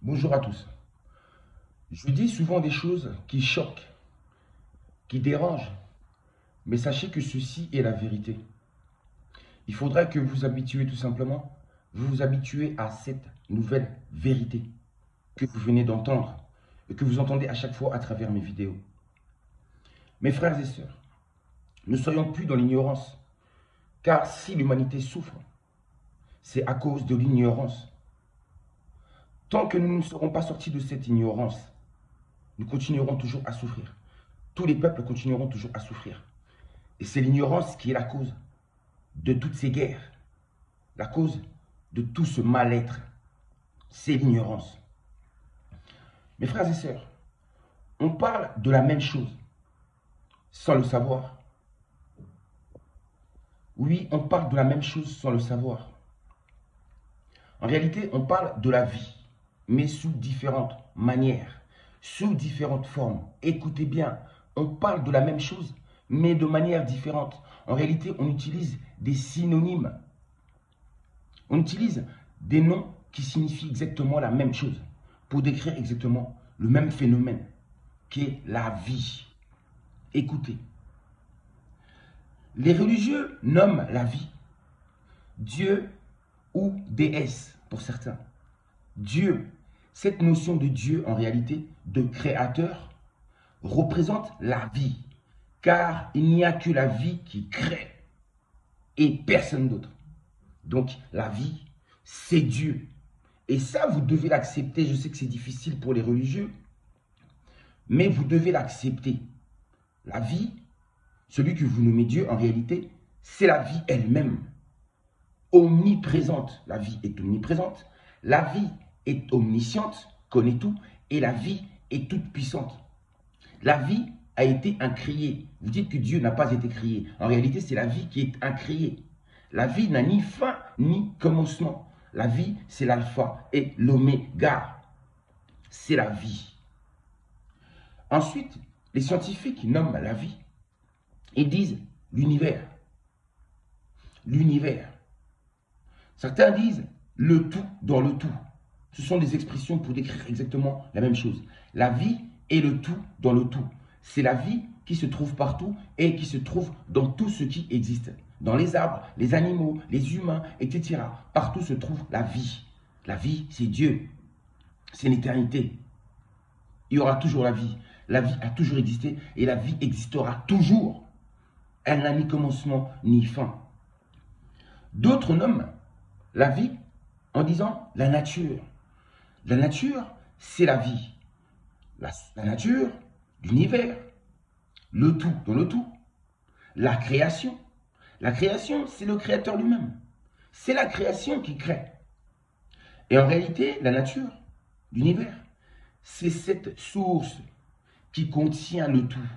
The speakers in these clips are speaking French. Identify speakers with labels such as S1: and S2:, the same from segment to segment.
S1: Bonjour à tous. Je dis souvent des choses qui choquent, qui dérangent, mais sachez que ceci est la vérité. Il faudra que vous vous habituez tout simplement, vous vous habituez à cette nouvelle vérité que vous venez d'entendre et que vous entendez à chaque fois à travers mes vidéos. Mes frères et sœurs, ne soyons plus dans l'ignorance, car si l'humanité souffre, c'est à cause de l'ignorance. Tant que nous ne serons pas sortis de cette ignorance, nous continuerons toujours à souffrir. Tous les peuples continueront toujours à souffrir. Et c'est l'ignorance qui est la cause de toutes ces guerres, la cause de tout ce mal-être. C'est l'ignorance. Mes frères et sœurs, on parle de la même chose sans le savoir. Oui, on parle de la même chose sans le savoir. En réalité, on parle de la vie, mais sous différentes manières, sous différentes formes. Écoutez bien, on parle de la même chose, mais de manière différente. En réalité, on utilise des synonymes. On utilise des noms qui signifient exactement la même chose pour décrire exactement le même phénomène qu'est la vie. Écoutez, les religieux nomment la vie Dieu ou déesse pour certains. Dieu, cette notion de Dieu en réalité, de créateur, représente la vie, car il n'y a que la vie qui crée et personne d'autre. Donc la vie, c'est Dieu. Et ça, vous devez l'accepter. Je sais que c'est difficile pour les religieux, mais vous devez l'accepter. La vie, celui que vous nommez Dieu, en réalité, c'est la vie elle-même. Omniprésente. La vie est omniprésente. La vie est omnisciente, connaît tout, et la vie est toute puissante. La vie a été incréée. Vous dites que Dieu n'a pas été créé. En réalité, c'est la vie qui est incréée. La vie n'a ni fin ni commencement. La vie, c'est l'alpha et l'oméga. C'est la vie. Ensuite, les scientifiques nomment la vie. Ils disent l'univers. L'univers. Certains disent le tout dans le tout. Ce sont des expressions pour décrire exactement la même chose. La vie est le tout dans le tout. C'est la vie qui se trouve partout et qui se trouve dans tout ce qui existe. Dans les arbres, les animaux, les humains, etc. Partout se trouve la vie. La vie, c'est Dieu. C'est l'éternité. Il y aura toujours la vie. La vie a toujours existé et la vie existera toujours. Elle n'a ni commencement ni fin. D'autres nomment la vie en disant la nature. La nature, c'est la vie. La nature, l'univers, le tout dans le tout. La création. La création, c'est le créateur lui-même. C'est la création qui crée. Et en réalité, la nature, l'univers, c'est cette source qui contient le tout.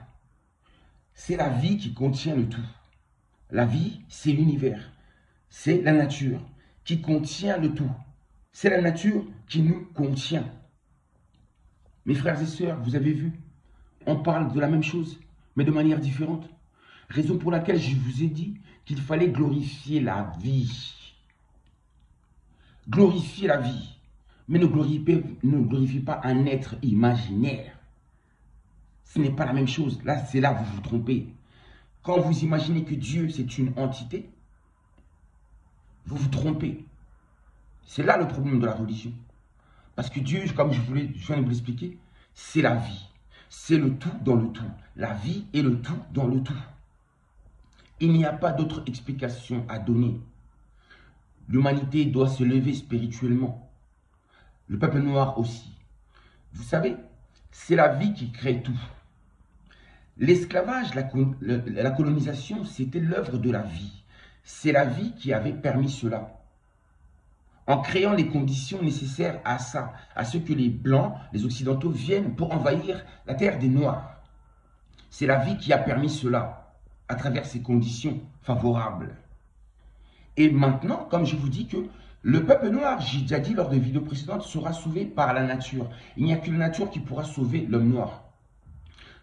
S1: C'est la vie qui contient le tout. La vie, c'est l'univers. C'est la nature qui contient le tout. C'est la nature qui nous contient. Mes frères et sœurs, vous avez vu, on parle de la même chose, mais de manière différente. Raison pour laquelle je vous ai dit qu'il fallait glorifier la vie. Glorifier la vie. Mais ne glorifiez pas un être imaginaire. Ce n'est pas la même chose. Là, c'est là que vous vous trompez. Quand vous imaginez que Dieu, c'est une entité, vous vous trompez. C'est là le problème de la religion. Parce que Dieu, comme je viens de vous l'expliquer, c'est la vie. C'est le tout dans le tout. La vie est le tout dans le tout. Il n'y a pas d'autre explication à donner. L'humanité doit se lever spirituellement. Le peuple noir aussi. Vous savez, c'est la vie qui crée tout. L'esclavage, la colonisation, c'était l'œuvre de la vie. C'est la vie qui avait permis cela. En créant les conditions nécessaires à ça, à ce que les Blancs, les Occidentaux viennent pour envahir la terre des Noirs. C'est la vie qui a permis cela, à travers ces conditions favorables. Et maintenant, comme je vous dis que le peuple noir, j'ai déjà dit lors de vidéos précédentes, sera sauvé par la nature. Il n'y a que la nature qui pourra sauver l'homme noir.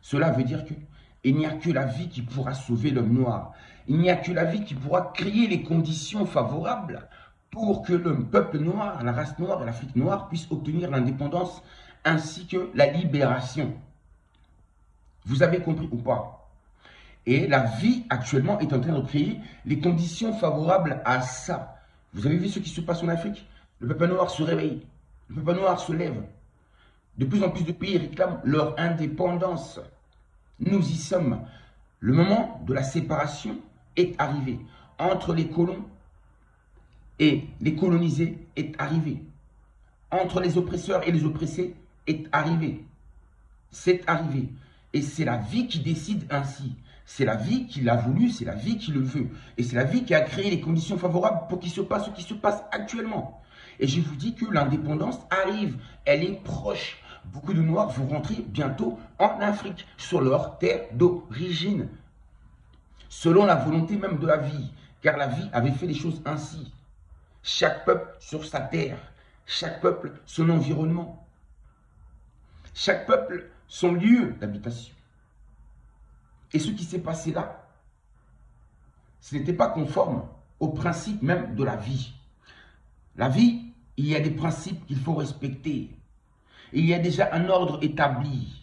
S1: Cela veut dire qu'il n'y a que la vie qui pourra sauver l'homme noir. Il n'y a que la vie qui pourra créer les conditions favorables pour que le peuple noir, la race noire et l'Afrique noire puissent obtenir l'indépendance ainsi que la libération. Vous avez compris ou pas? Et la vie actuellement est en train de créer les conditions favorables à ça. Vous avez vu ce qui se passe en Afrique? Le peuple noir se réveille, le peuple noir se lève. De plus en plus de pays réclament leur indépendance. Nous y sommes. Le moment de la séparation est arrivé. Entre les colons et les colonisés est arrivé. Entre les oppresseurs et les oppressés est arrivé. C'est arrivé. Et c'est la vie qui décide ainsi. C'est la vie qui l'a voulu, c'est la vie qui le veut. Et c'est la vie qui a créé les conditions favorables pour qu'il se passe ce qui se passe actuellement. Et je vous dis que l'indépendance arrive, elle est proche. Beaucoup de Noirs vont rentrer bientôt en Afrique, sur leur terre d'origine. Selon la volonté même de la vie, car la vie avait fait les choses ainsi. Chaque peuple sur sa terre, chaque peuple son environnement, chaque peuple son lieu d'habitation. Et ce qui s'est passé là, ce n'était pas conforme au principe même de la vie. La vie, il y a des principes qu'il faut respecter. Il y a déjà un ordre établi.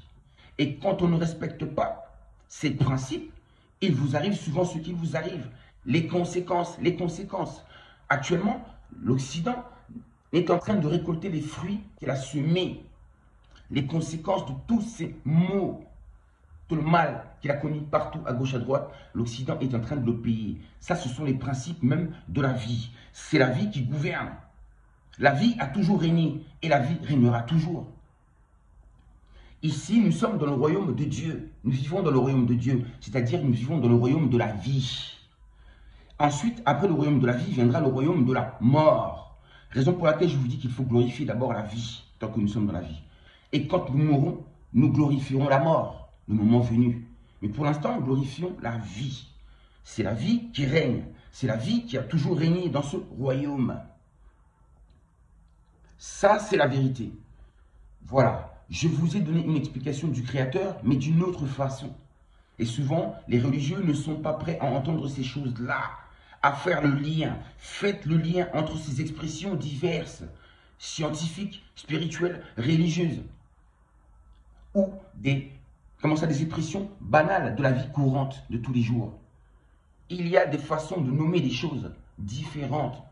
S1: Et quand on ne respecte pas ces principes, il vous arrive souvent ce qui vous arrive. Les conséquences, les conséquences. Actuellement, l'Occident est en train de récolter les fruits qu'il a semés. Les conséquences de tous ces maux, tout le mal qu'il a connu partout, à gauche, à droite, l'Occident est en train de le payer. Ça, ce sont les principes même de la vie. C'est la vie qui gouverne. La vie a toujours régné et la vie régnera toujours. Ici, nous sommes dans le royaume de Dieu. Nous vivons dans le royaume de Dieu, c'est-à-dire nous vivons dans le royaume de la vie. Ensuite, après le royaume de la vie, viendra le royaume de la mort. Raison pour laquelle je vous dis qu'il faut glorifier d'abord la vie, tant que nous sommes dans la vie. Et quand nous mourrons, nous glorifierons la mort, le moment venu. Mais pour l'instant, nous glorifions la vie. C'est la vie qui règne. C'est la vie qui a toujours régné dans ce royaume. Ça, c'est la vérité. Voilà. Je vous ai donné une explication du Créateur, mais d'une autre façon. Et souvent, les religieux ne sont pas prêts à entendre ces choses-là, à faire le lien. Faites le lien entre ces expressions diverses, scientifiques, spirituelles, religieuses, ou des expressions banales de la vie courante de tous les jours. Il y a des façons de nommer les choses différentes.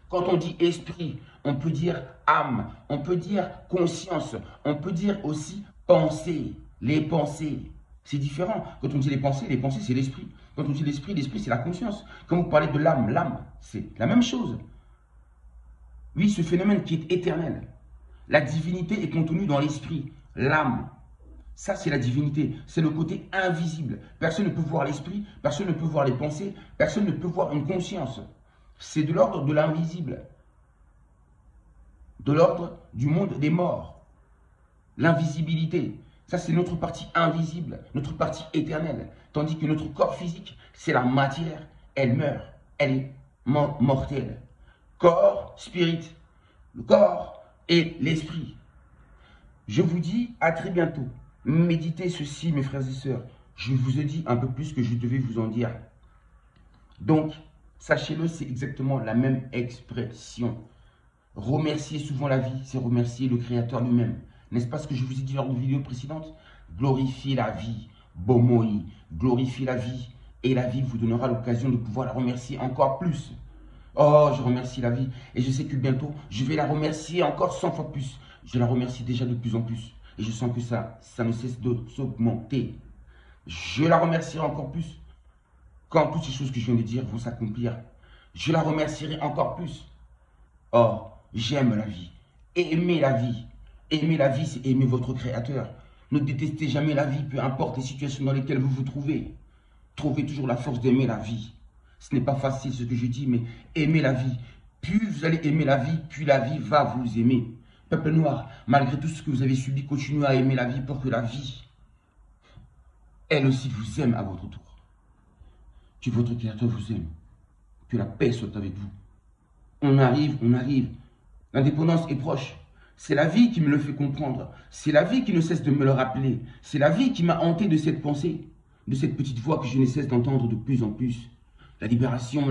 S1: Quand on dit esprit, on peut dire âme, on peut dire conscience, on peut dire aussi pensée, les pensées. C'est différent. Quand on dit les pensées c'est l'esprit. Quand on dit l'esprit c'est la conscience. Quand vous parlez de l'âme, c'est la même chose. Oui, ce phénomène qui est éternel. La divinité est contenue dans l'esprit, l'âme. Ça, c'est la divinité. C'est le côté invisible. Personne ne peut voir l'esprit, personne ne peut voir les pensées, personne ne peut voir une conscience. C'est de l'ordre de l'invisible, de l'ordre du monde des morts. L'invisibilité, ça c'est notre partie invisible, notre partie éternelle. Tandis que notre corps physique, c'est la matière, elle meurt, elle est mortelle. Corps, spirit, le corps et l'esprit. Je vous dis à très bientôt. Méditez ceci, mes frères et sœurs. Je vous ai dit un peu plus que je devais vous en dire. Donc, sachez-le, c'est exactement la même expression. Remercier souvent la vie, c'est remercier le Créateur lui-même. N'est-ce pas ce que je vous ai dit lors de vidéos précédentes? Glorifiez la vie, Bomoi, glorifiez la vie. Et la vie vous donnera l'occasion de pouvoir la remercier encore plus. Oh, je remercie la vie. Et je sais que bientôt, je vais la remercier encore 100 fois plus. Je la remercie déjà de plus en plus. Et je sens que ça ne cesse de s'augmenter. Je la remercierai encore plus. Quand toutes ces choses que je viens de dire vont s'accomplir, je la remercierai encore plus. Oh, j'aime la vie. Aimez la vie. Aimer la vie, c'est aimer votre Créateur. Ne détestez jamais la vie, peu importe les situations dans lesquelles vous vous trouvez. Trouvez toujours la force d'aimer la vie. Ce n'est pas facile ce que je dis, mais aimez la vie. Plus vous allez aimer la vie, plus la vie va vous aimer. Peuple noir, malgré tout ce que vous avez subi, continuez à aimer la vie pour que la vie, elle aussi, vous aime à votre tour. Que votre Créateur vous aime. Que la paix soit avec vous. On arrive, on arrive. L'indépendance est proche. C'est la vie qui me le fait comprendre. C'est la vie qui ne cesse de me le rappeler. C'est la vie qui m'a hanté de cette pensée, de cette petite voix que je ne cesse d'entendre de plus en plus. La libération,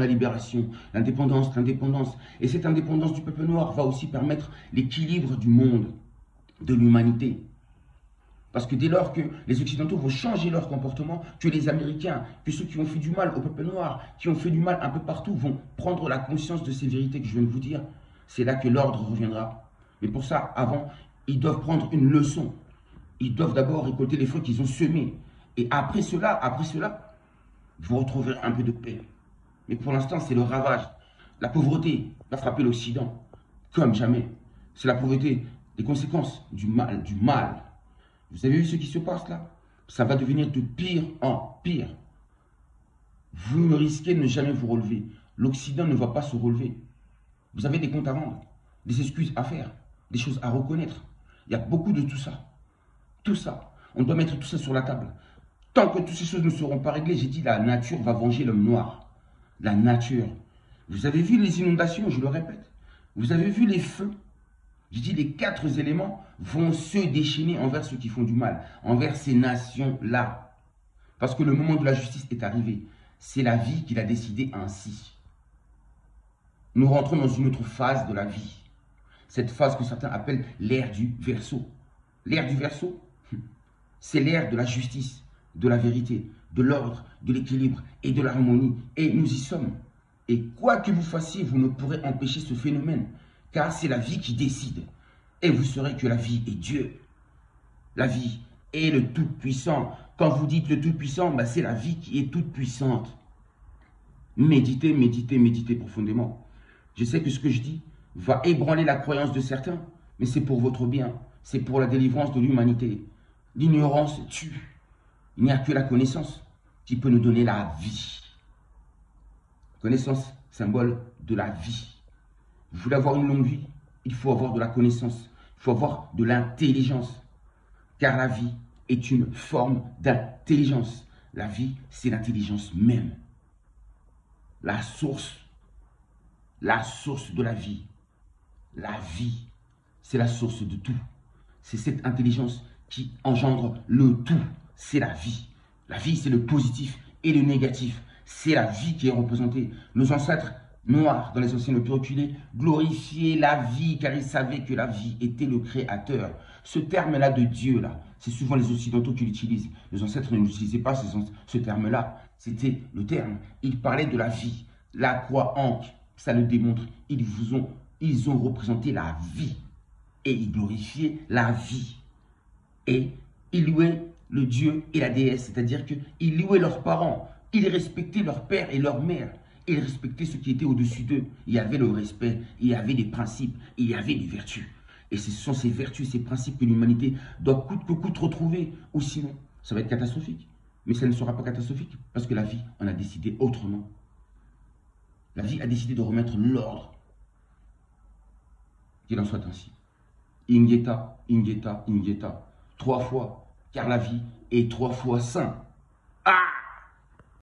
S1: l'indépendance, l'indépendance. Et cette indépendance du peuple noir va aussi permettre l'équilibre du monde, de l'humanité. Parce que dès lors que les Occidentaux vont changer leur comportement, que les Américains, que ceux qui ont fait du mal au peuple noir, qui ont fait du mal un peu partout, vont prendre la conscience de ces vérités que je viens de vous dire, c'est là que l'ordre reviendra. Mais pour ça, avant, ils doivent prendre une leçon. Ils doivent d'abord récolter les fruits qu'ils ont semés. Et après cela, vous retrouverez un peu de paix. Mais pour l'instant, c'est le ravage. La pauvreté va frapper l'Occident comme jamais. C'est la pauvreté, les conséquences du mal, du mal. Vous avez vu ce qui se passe là? Ça va devenir de pire en pire. Vous risquez de ne jamais vous relever. L'Occident ne va pas se relever. Vous avez des comptes à rendre, des excuses à faire, des choses à reconnaître. Il y a beaucoup de tout ça. Tout ça. On doit mettre tout ça sur la table. Tant que toutes ces choses ne seront pas réglées, j'ai dit la nature va venger l'homme noir. La nature. Vous avez vu les inondations, je le répète. Vous avez vu les feux. Je dis les 4 éléments vont se déchaîner envers ceux qui font du mal, envers ces nations-là. Parce que le moment de la justice est arrivé. C'est la vie qui l'a décidé ainsi. Nous rentrons dans une autre phase de la vie. Cette phase que certains appellent l'ère du Verseau. L'ère du Verseau, c'est l'ère de la justice, de la vérité, de l'ordre, de l'équilibre et de l'harmonie. Et nous y sommes. Et quoi que vous fassiez, vous ne pourrez empêcher ce phénomène. Car c'est la vie qui décide. Et vous saurez que la vie est Dieu. La vie est le Tout-Puissant. Quand vous dites le Tout-Puissant, ben c'est la vie qui est toute puissante. Méditez, méditez, méditez profondément. Je sais que ce que je dis va ébranler la croyance de certains, mais c'est pour votre bien. C'est pour la délivrance de l'humanité. L'ignorance tue. Il n'y a que la connaissance qui peut nous donner la vie. Connaissance, symbole de la vie. Vous voulez avoir une longue vie, il faut avoir de la connaissance, il faut avoir de l'intelligence. Car la vie est une forme d'intelligence. La vie, c'est l'intelligence même. La source de la vie. La vie, c'est la source de tout. C'est cette intelligence qui engendre le tout. C'est la vie. La vie, c'est le positif et le négatif. C'est la vie qui est représentée. Nos ancêtres noirs, dans les anciens plus reculés, glorifiaient la vie car ils savaient que la vie était le créateur. Ce terme-là de Dieu, là, c'est souvent les Occidentaux qui l'utilisent. Les ancêtres ne l'utilisaient pas, ce terme-là. C'était le terme. Ils parlaient de la vie. La croix ancre, ça le démontre. Ils ont représenté la vie. Et ils glorifiaient la vie. Et ils louaient le Dieu et la déesse. C'est-à-dire qu'ils louaient leurs parents. Ils respectaient leur père et leur mère. Ils respectaient ceux qui étaient au-dessus d'eux. Il y avait le respect, il y avait des principes, il y avait des vertus. Et ce sont ces vertus, ces principes que l'humanité doit coûte que coûte retrouver. Ou sinon, ça va être catastrophique. Mais ça ne sera pas catastrophique parce que la vie en a décidé autrement. La vie a décidé de remettre l'ordre. Qu'il en soit ainsi. Ingeta, Ingeta, Ingeta. 3 fois, car la vie est 3 fois saint. Ah!